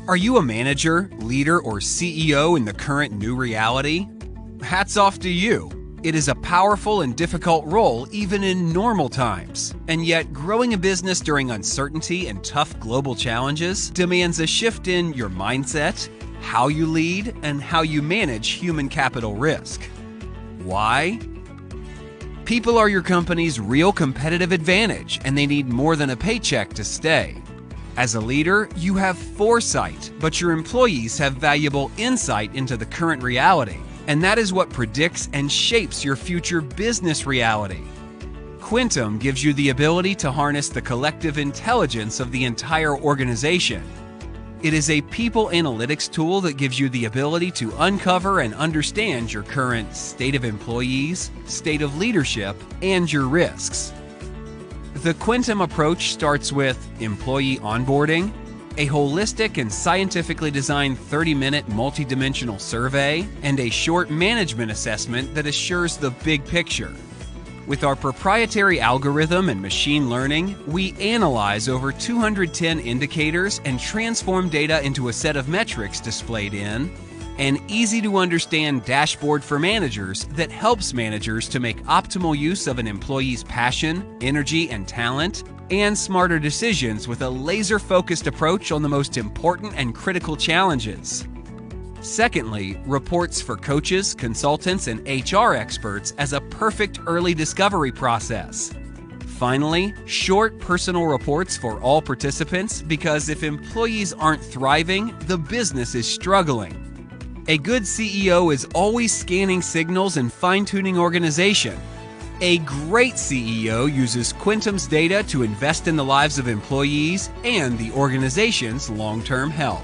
Are you a manager, leader, or CEO in the current new reality? Hats off to you. It is a powerful and difficult role even in normal times. And yet, growing a business during uncertainty and tough global challenges demands a shift in your mindset, how you lead, and how you manage human capital risk. Why? People are your company's real competitive advantage, and they need more than a paycheck to stay. As a leader, you have foresight, but your employees have valuable insight into the current reality, and that is what predicts and shapes your future business reality. Quintum gives you the ability to harness the collective intelligence of the entire organization. It is a people analytics tool that gives you the ability to uncover and understand your current state of employees, state of leadership, and your risks. The Quintum approach starts with employee onboarding, a holistic and scientifically designed 30-minute multidimensional survey, and a short management assessment that assures the big picture. With our proprietary algorithm and machine learning, we analyze over 210 indicators and transform data into a set of metrics displayed in an easy-to-understand dashboard for managers that helps managers to make optimal use of an employee's passion, energy, and talent, and smarter decisions with a laser-focused approach on the most important and critical challenges. Secondly, reports for coaches, consultants, and HR experts as a perfect early discovery process. Finally, short personal reports for all participants, because if employees aren't thriving, the business is struggling. A good CEO is always scanning signals and fine-tuning organization. A great CEO uses Quintum's data to invest in the lives of employees and the organization's long-term health.